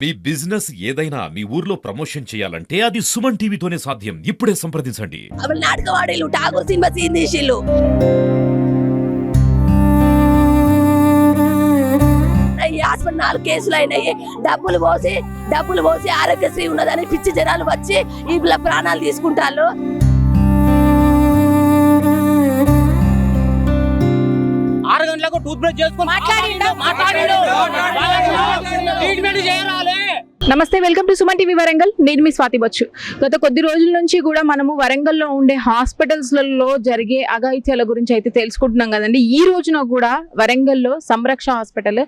మీ business ఏదైనా మీ ఊర్లో promotion చేయాలంటే అది సుమన్ టీవీతోనే సాధ్యం. ఇప్పుడే సంప్రదించండి. నాటకవాడీలు ఠాగూర్ సినిమా సీన్ తీసిళ్ళు. ఈ హాస్పిటల్ 4 కేసులు అయినాయి. డబ్బులు పోసి ఆరోగ్యశ్రీ ఉన్నదని పిచ్చి జనాలు వచ్చి ఈ ప్రాణాలు తీసుకుంటారు. గంటలకు టూత్ బ్రష్ చేసుకొని ట్రీట్మెంట్ చేయాలి. నమస్తే, welcome to Suman TV Warangal. నేను మీ స్వాతి బచ్చు. గత కొద్ది రోజుల నుంచి కూడా మనము వరంగల్లో ఉండే హాస్పిటల్స్లలో జరిగే అఘాయిత్యాల గురించి అయితే తెలుసుకుంటున్నాం కదండి. ఈ రోజున కూడా వరంగల్లో సంరక్ష హాస్పిటల్,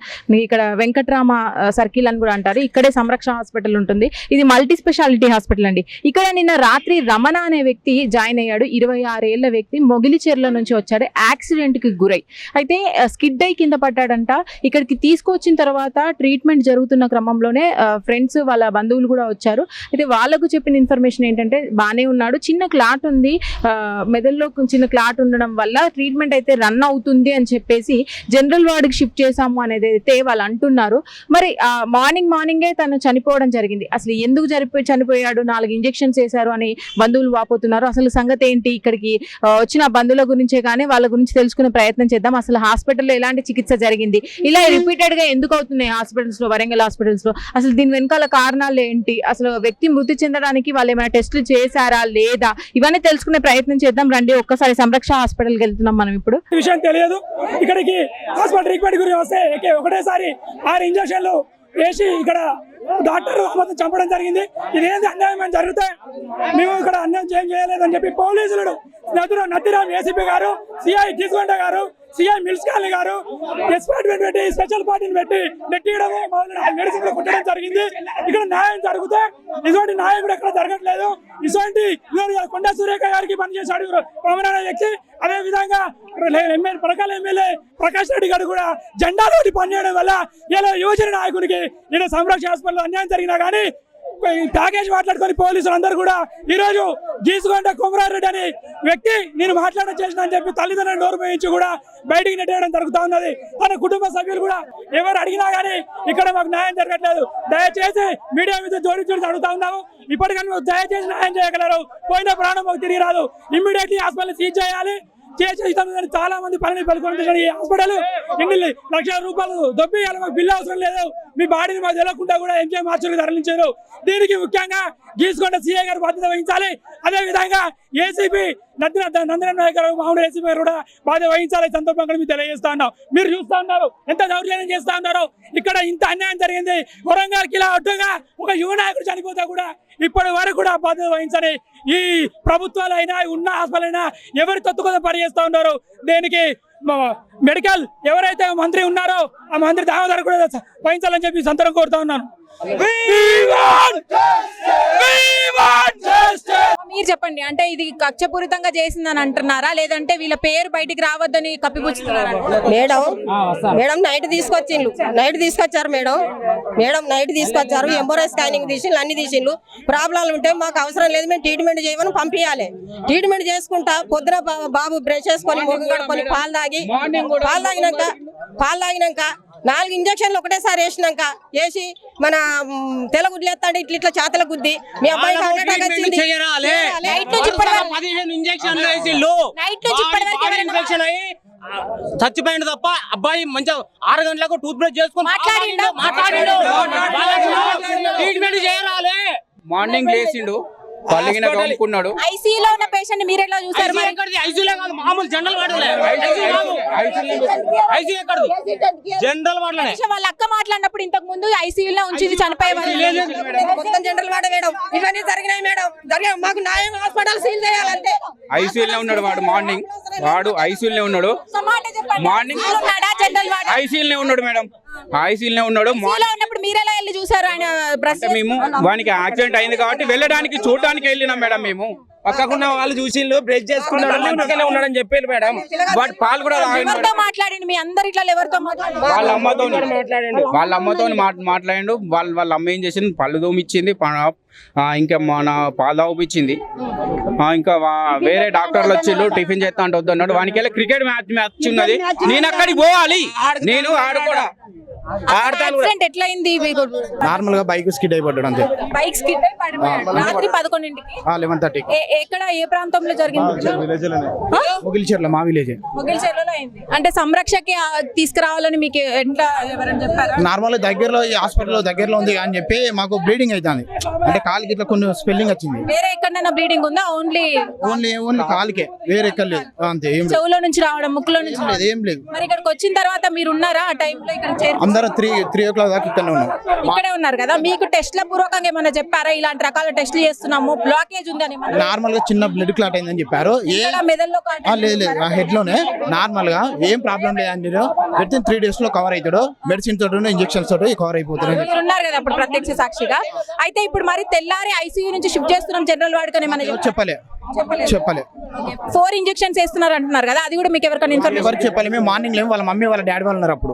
ఇక్కడ వెంకట్రామ సర్కిల్ అని కూడా అంటారు, ఇక్కడే సంరక్ష హాస్పిటల్ ఉంటుంది. ఇది మల్టీ స్పెషాలిటీ హాస్పిటల్ అండి. ఇక్కడ నిన్న రాత్రి రమణ అనే వ్యక్తి జాయిన్ అయ్యాడు. 26 ఏళ్ల వ్యక్తి మొగిలిచెర్ల నుంచి వచ్చాడు. యాక్సిడెంట్ కి గురై అయితే స్కిడ్ అయి కింద పడ్డాడంట. ఇక్కడికి తీసుకొచ్చిన తర్వాత ట్రీట్మెంట్ జరుగుతున్న క్రమంలోనే ఫ్రెండ్స్ వాళ్ళ బంధువులు కూడా వచ్చారు. అయితే వాళ్ళకు చెప్పిన ఇన్ఫర్మేషన్ ఏంటంటే బానే ఉన్నాడు, చిన్న క్లాట్ ఉంది, మెదడులో చిన్న క్లాట్ ఉండడం వల్ల ట్రీట్మెంట్ అయితే రన్ అవుతుంది అని చెప్పేసి జనరల్ వార్డుకి షిఫ్ట్ చేశాము అనేది అయితే వాళ్ళు అంటున్నారు. మరి మార్నింగే తను చనిపోవడం జరిగింది. అసలు ఎందుకు చనిపోయాడు, 4 ఇంజెక్షన్స్ వేశారు అని బంధువులు వాపోతున్నారు. అసలు సంగతి ఏంటి, ఇక్కడికి వచ్చిన బంధువుల గురించే కానీ వాళ్ళ గురించి తెలుసుకునే ప్రయత్నం చేద్దాం. అసలు హాస్పిటల్లో ఎలాంటి చికిత్స జరిగింది, ఇలా రిపీటెడ్ గా ఎందుకు అవుతున్నాయి హాస్పిటల్స్ లో, వరంగల్ హాస్పిటల్స్ లో, అసలు దీని వెనకాల కారణాలు ఏంటి, అసలు వ్యక్తి మృతి చెందడానికి వాళ్ళు ఏమైనా టెస్టులు చేశారా లేదా, ఇవన్నీ తెలుసుకునే ప్రయత్నం చేద్దాం రండి. ఒక్కసారి సంరక్ష హాస్పిటల్కి వెళ్తున్నాం మనం ఇప్పుడు. విషయం తెలియదు. ఇక్కడికి హాస్పిటల్ ట్రీట్మెంట్ గురించి వస్తే ఒకటేసారి 6 ఇంజక్షన్లు వేసి ఇక్కడ డాక్టర్ మొత్తం చంపడం జరిగింది. ఇదేంటి అన్యాయం అని జరిగితే మేము ఇక్కడ అన్యాయం చేయలేదని చెప్పి పోలీసులు నత్తిరామ్ ఏసీపీ గారు, సిఐ తీసుకొండ గారు, సిఐ మిల్స్ కాలనీ గారు ఎస్పాట్మెంట్ పెట్టి స్పెషల్ పార్టీని పెట్టి నెట్టియడము మెడిసిన్ కుట్టడం జరిగింది. ఇక్కడ న్యాయం జరిగితే ఇటువంటి న్యాయం కూడా ఎక్కడ జరగట్లేదు. ఇటువంటి కొండా సురేఖ గారికి పనిచేశాడు ప్రమాణ వ్యక్తి. అదే విధంగా పరకాల ఎమ్మెల్యే ప్రకాష్ రెడ్డి గారు కూడా జెండాతోటి పనిచేయడం వల్ల ఇలా యువజన నాయకునికి ఈయన సంరక్షణ హాస్పిటల్ అన్యాయం జరిగినా కానీ ప్యాకేజ్ మాట్లాడుకొని పోలీసులు అందరూ కూడా ఈరోజు గీసుకొండ కుమరారెడ్డి అనే వ్యక్తి నేను మాట్లాడడం చేసిన అని చెప్పి తల్లిదండ్రులను నోరు పోయించి కూడా బయటికి నెట్టేయడం జరుగుతూ ఉన్నది. తన కుటుంబ సభ్యులు కూడా ఎవరు అడిగినా కానీ ఇక్కడ మాకు న్యాయం జరగట్లేదు. దయచేసి మీడియా మీద జోడించి అడుగుతా ఉన్నాము. ఇప్పటికన్నా దయచేసి న్యాయం చేయగలరు. పోయిన ప్రాణం మాకు తిరిగి రాదు. ఇమ్మీడియట్లీ హాస్పిటల్ సీజ్ చేయాలి. చాలా మంది పని పలుకొని ఈ హాస్పిటల్ 2 లక్షల రూపాయలు దొబ్బి మాకు బిల్లు అవసరం లేదు. మీ బాడీని మాకు తెలియకుండా కూడా ఎంజే మార్చులకు తరలించారు. దీనికి ముఖ్యంగా గీసుకొండ సీఐ గారు బాధ్యత వహించాలి. అదే విధంగా ఏసీపీ నందన నాయక్ గారు, మామూలు ఏసీపీ గారు కూడా బాధ్యత వహించాలి. సందర్భంగా మీరు తెలియజేస్తా ఉన్నాం. మీరు చూస్తా ఉన్నారు ఎంత దౌర్జన్యం చేస్తా ఉన్నారు. ఇక్కడ ఇంత అన్యాయం జరిగింది. వరంగల్ కిలా అడ్డుగా ఒక యువ నాయకుడు చనిపోతా కూడా ఇప్పటి వరకు కూడా బాధ్యత వహించని ఈ ప్రభుత్వాలు అయినా ఉన్న హాస్పిటల్ అయినా ఎవరి తొత్తుకొని పనిచేస్తూ ఉన్నారు. దేనికి మెడికల్ ఎవరైతే మంత్రి ఉన్నారో ఆ మంత్రి దామోదర్ కూడా వహించాలని చెప్పి సంతరం కోరుతా ఉన్నాను. మీరు చెప్పండి, అంటే ఇది కక్షపూరితంగా చేసిందని అంటున్నారా, లేదంటే వీళ్ళ పేరు బయటికి రావద్దని కప్పిపుచ్చుతున్నారా? మేడం నైట్ తీసుకొచ్చారు. మేడం నైట్ తీసుకొచ్చారు. ఎంఆర్ఐ స్కానింగ్ తీసిండ్రు, అన్ని తీసిండ్రు. ప్రాబ్లం ఉంటే మాకు అవసరం లేదు, మేము ట్రీట్మెంట్ చేయమని పంపించాలి. ట్రీట్మెంట్ చేసుకుంటా పొద్దున బాబు బ్రష్ చేసుకొని ముఖం కడుకొని పాలు తాగినాక 4 ఇంజక్షన్లు ఒకటేసారి వేసి మన తెల్లగుడ్లు ఎత్తాడు ఇట్లా చేతల గుద్ది మీ అబ్బాయికి చచ్చిపోయింది తప్ప అబ్బాయి మంచిగా 6 గంటలకు టూత్ బ్రష్ చేసుకొని ట్రీట్మెంట్ చేయాలి. మార్నింగ్ లేచిండు, పల్లిగిన కమ్ముకున్నాడు. ఐసీయూలో ఉన్న పేషెంట్ మీరు ఎలా చూసారు? ఐసీయూలో కాదు, మామూలు జనరల్ వార్డులే. ఐసీయూ ఎక్కడది? జనరల్ వార్డులే. వాళ్ళ అక్క మాట్లాడినప్పుడు ఇంతకు ముందు ఐసీయూలో ఉంచి చనిపోయేవాళ్ళు. మొత్తం జనరల్ వార్డు మేడం. ఇవన్నీ జరిగినాయి మేడం. మాకు న్యాయం హాస్పిటల్ సీల్ చేయాలంటే. ఐసీయూలో ఉన్నాడు వాడు ఐసీయూలో ఉన్నాడు. మార్నింగ్ ఐసీయూలో ఉన్నాడు మేడం. ఐసీయూలో ఉన్నాడు. ఉన్నప్పుడు మీరు ఎలా వెళ్ళి చూసారు? ఆయన మేము వానికి యాక్సిడెంట్ అయింది కాబట్టి వెళ్ళడానికి చూడడానికి వెళ్ళినాం మేడం. మేము పక్కకున్న వాళ్ళు చూసిండ్రు, బ్రష్ చేసుకున్నాడు, మంచిగానే ఉన్నాడని చెప్పారు మేడం. వాటి పాలు కూడా మాట్లాడండి. మీ అందరు ఇట్లా ఎవరితో వాళ్ళ అమ్మతో మాట్లాడిండు. వాళ్ళ అమ్మ ఏం చేసింది, పళ్ళు దోమిచ్చింది, ఇంకా మన పాలు తాగిపించింది. ఇంకా వేరే డాక్టర్లు వచ్చిండు, టిఫిన్ చేస్తా అంటే వద్దన్నాడు. వానికి వెళ్ళి క్రికెట్ మ్యాచ్ ఉన్నది, నేను అక్కడికి పోవాలి, నేను ఆడుకోవడం ఆడతాను కూడా. యాక్సిడెంట్ ఎట్లా అయింది మీకు? నార్మల్ గా బైక్ స్కిడ్ అయిపడ్డాడు అంతే. బైక్ స్కిడ్ అయి పడిపోయాడు రాత్రి 11కి. 11:30 ఎక్కడ ఏ ప్రాంతంలో జరిగింది? ముగిల్చెర్ల మా విలేజ్. మొగిలిచెర్లలో అయింది. అంటే సంరక్షకి తీసుకురావాలని మీకు ఎట్లా ఎవరైనా చెప్పారా? నార్మల్ దగ్గరలో ఈ హాస్పిటల్ దగ్గరలో ఉంది అని చెప్పి మాకు బ్లీడింగ్ అవుతుంది. అంటే కాలుకి ఇట్లా కొన్ని స్పెల్లింగ్ వచ్చింది. వేరే ఎక్కడైనా బ్లీడింగ్ ఉందా? ఓన్లీ కాలుకే, వేరే ఎక్కడ లేదు అంతే. ఏం లేదు, చెవులో నుంచి రావడం, ముక్కులో నుంచి రావడం. ఏం లేదు. మరి ఇక్కడికి వచ్చిన తర్వాత మీరు ఉన్నారా ఆ టైంలో? ఇక్కడ అందరం 3 o'clock దాకా ఇక్కడనే ఉన్నాం. ఇక్కడే ఉన్నారు కదా. మీకు టెస్ట్ల పూర్వకంగా ఏమైనా చెప్పారా? ఇలాంటి రకాల టెస్టులు చేస్తున్నాము, బ్లాకేజ్ ఉంది అని నార్మల్ గా చిన్న బ్లడ్ క్లాట్ అయిందని చెప్పారు. మెదడులో లేదు హెడ్ లోనే నార్మల్ గా ఏం ప్రాబ్లం లేదని పెడితే 3 days లో కవర్ అవుతాడు. మెడిసిన్ తోటి ఇంజెక్షన్స్ తోటి కవర్ అయిపోతాడు. మీరు ఉన్నారు కదా అప్పుడు ప్రత్యక్ష సాక్షిగా. అయితే ఇప్పుడు మరి తెల్లారి ఐసీయూ నుంచి షిఫ్ట్ చేస్తున్నాం జనరల్ వార్డ్ కని ఏమైనా చెప్పలే. 4 ఇంజెక్షన్స్ వేస్తున్నారు అంటున్నారు కదా, అది కూడా మీకు ఎవరికైనా ఇన్ఫర్మేషన్? ఎవరికి చెప్పాలి? మేము మార్నింగ్ లేము, వాళ్ళ మమ్మీ వాళ్ళ డాడీ వాళ్ళు ఉన్నారు. అప్పుడు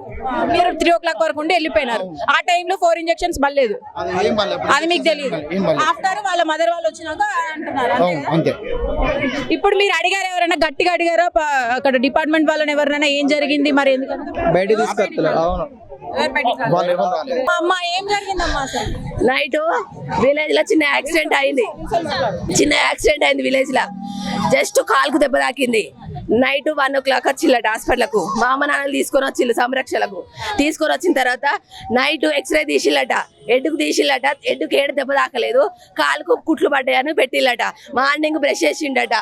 మీరు 3 o'clock వరకు ఉండి వెళ్ళిపోయినారు. ఆ టైంలో 4 ఇంజెక్షన్స్ బలేదు, అది మీకు తెలియదు. ఆఫ్టర్ వాళ్ళ మదర్ వాళ్ళు వచ్చినాక అంటున్నారు అంతే. ఇప్పుడు మీరు అడిగారు, ఎవరైనా గట్టిగా అడిగారా అక్కడ డిపార్ట్మెంట్ వాళ్ళని ఎవరైనా ఏం జరిగింది మరి ఎందుకంటే బయట తీసుకొస్తారు? అవును, వాళ్ళు ఎవరు రాలేదు. అమ్మా ఏం జరిగిందమ్మా అసలు? నైట్ విలేజ్ లో చిన్న యాక్సిడెంట్ అయింది. విలేజ్ లో జస్ట్ కాలుకు దెబ్బ తాకింది. నైట్ 1 o'clock వచ్చిల్లట హాస్పిటల్కు. మా అమ్మ నాన్నలు తీసుకొని వచ్చిల్లు సంరక్షణకు. తీసుకొని వచ్చిన తర్వాత నైట్ ఎక్స్రే తీసిల్లట, ఎడ్డుకు తీసిల్లట. ఎడ్డుకు ఏడు దెబ్బ తాకలేదు, కాలుకు కుట్లు పడ్డాయని పెట్టిల్లట. మార్నింగ్ బ్రష్ చేసిండట,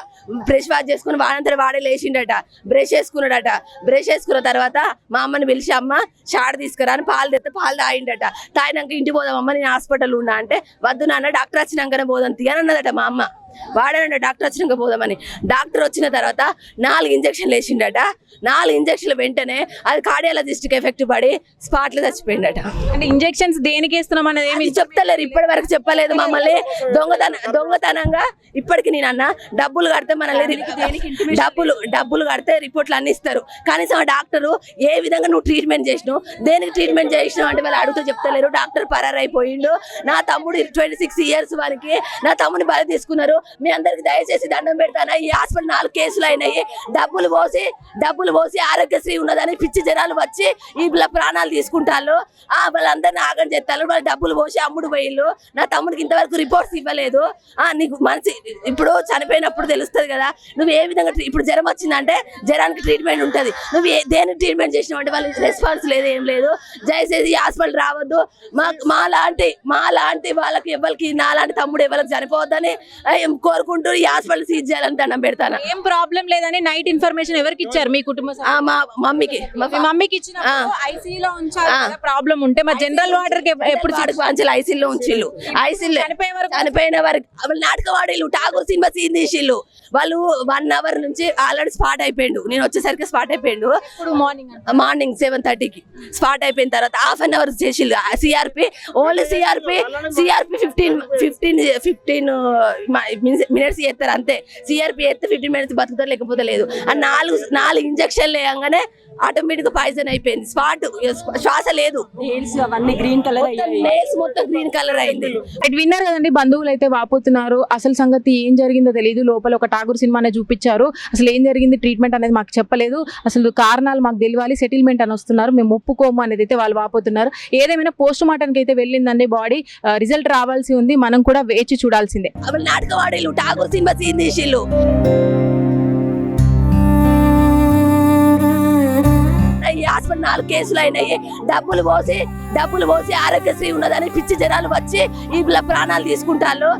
బ్రష్ వాష్ చేసుకుని వాడంతా వాడే లేచిండట, బ్రష్ చేసుకున్నాడట. బ్రష్ చేసుకున్న తర్వాత మా అమ్మని పిలిచి అమ్మ షాడ్ తీసుకురా అని పాలు తెస్తే పాలు తాగిండట. తాగినాక ఇంటికి పోదామమ్మ, నేను హాస్పిటల్ ఉన్నా అంటే వద్దు నాన్న డాక్టర్ వచ్చినాకనే పోదాం తీయని అన్నదట మా అమ్మ. వాడానంట డాక్టర్ వచ్చినాక పోదామని. డాక్టర్ వచ్చిన తర్వాత 4 ఇంజక్షన్లు వేసిండట. 4 ఇంజక్షన్లు వెంటనే అది కార్డియాలజిస్ట్కి ఎఫెక్ట్ పడి స్పాట్లో చచ్చిపోయిండట. అంటే ఇంజెక్షన్స్ దేనికి వేస్తున్నాం అనేది ఏమి చెప్తలేరు, ఇప్పటి వరకు చెప్పలేదు. మమ్మల్ని దొంగతనంగా ఇప్పటికి నేను అన్న డబ్బులు కడితే మనల్ని డబ్బులు కడితే రిపోర్ట్లు అన్ని ఇస్తారు. కనీసం ఆ డాక్టరు ఏ విధంగా నువ్వు ట్రీట్మెంట్ చేసినావు, దేనికి ట్రీట్మెంట్ చేసినావు అంటే వాళ్ళు అడుగుతూ చెప్తలేరు. డాక్టర్ పరారైపోయిండు. నా తమ్ముడు 26 years వారికి నా తమ్ముడిని బలి తీసుకున్నారు. మీ అందరికి దయచేసి దండం పెడతాను. ఈ హాస్పిటల్ 4 కేసులు అయినాయి. డబ్బులు పోసి ఆరోగ్యశ్రీ ఉన్నదని పిచ్చి జనాలు వచ్చి ఈ ప్రాణాలు తీసుకుంటారు. వాళ్ళందరినీ ఆగం చేస్తారు. వాళ్ళు డబ్బులు పోసి అమ్ముడు పోయిళ్ళు. నా తమ్ముడికి ఇంతవరకు రిపోర్ట్స్ ఇవ్వలేదు. నీకు మనసి ఇప్పుడు చనిపోయినప్పుడు తెలుస్తుంది కదా, నువ్వు ఏ విధంగా ఇప్పుడు జ్వరం వచ్చిందంటే జ్వరానికి ట్రీట్మెంట్ ఉంటుంది. నువ్వు దేనికి ట్రీట్మెంట్ చేసినావు అంటే వాళ్ళకి రెస్పాన్స్ లేదు, ఏం లేదు. దయచేసి ఈ హాస్పిటల్ రావద్దు. మా లాంటి వాళ్ళకి ఎవరికి, నాలాంటి తమ్ముడు ఎవరికి చనిపోవద్దని కోరుకుంటూ ఈ హాస్పిటల్ సీజ్ చేయాలని దండం పెడతాను. ఏం ప్రాబ్లం లేదని నైట్ ఇన్ఫర్మేషన్ ఎవరికి ఇచ్చారు? మీ కుటుంబ మా మమ్మీకి ఇచ్చిన ఐసీలో ఉంచాలి. ప్రాబ్లం ఉంటే మా జనరల్ వార్డర్ కి ఎప్పుడు ఐసీలో ఉంచిల్లు. చనిపోయిన వరకు నాటక వాడిల్లు. ఠాగూర్ సినిమా సీన్ తీసిల్లు. వాళ్ళు 1 hour నుంచి ఆల్రెడీ స్పాట్ అయిపోయిండు. నేను వచ్చేసరికి స్పాట్ అయిపోయిండు. మార్నింగ్ 7:30కి స్పాట్ అయిపోయిన తర్వాత 1/2 hour చేసిల్లు. సిఆర్పి ఓన్లీ సిఆర్పి 15 minutes చేస్తారు అంతే. సిఆర్పి చేస్తే 15 minutes బతుకుతారు, లేకపోతే లేదు. ఆ 4 ఇంజక్షన్లు వేయంగానే ఆటోమేటిక్ పాయిజన్ అయిపోయింది. స్పాట్ శ్వాస లేదు. నెయిల్స్ మొత్తం గ్రీన్ కలర్ అయింది. విన్నారు కదండి, బంధువులు అయితే వాపోతున్నారు. అసలు సంగతి ఏం జరిగిందో తెలియదు. లోపల ఒక ఠాగూర్ సినిమానే చూపించారు. అసలు ఏం జరిగింది, ట్రీట్మెంట్ అనేది మాకు చెప్పలేదు, అసలు కారణాలు మాకు తెలియాలి, సెటిల్మెంట్ అని వస్తున్నారు, మేము ఒప్పుకోము అనేది అయితే వాళ్ళు వాపోతున్నారు. ఏదేమైనా పోస్ట్ మార్టంకి అయితే వెళ్ళిందండి బాడీ. రిజల్ట్ రావాల్సి ఉంది, మనం కూడా వేచి చూడాల్సిందే. నాటక వాడిల్లు ఠాగూర్ సినిమా సీన్ తీసిల్లు. ఈ హాస్పిటల్ 4 కేసులు అయినాయి. డబ్బులు పోసి ఆరోగ్యశ్రీ ఉన్నదని పిచ్చి జనాలు వచ్చి ఈ ప్రాణాలు తీసుకుంటారు.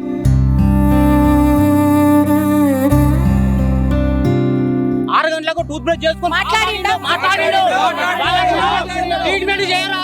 6 గంటలకు టూత్ బ్రష్ చేసుకుని మాట్లాడిండు. ట్రీట్మెంట్ చేయరా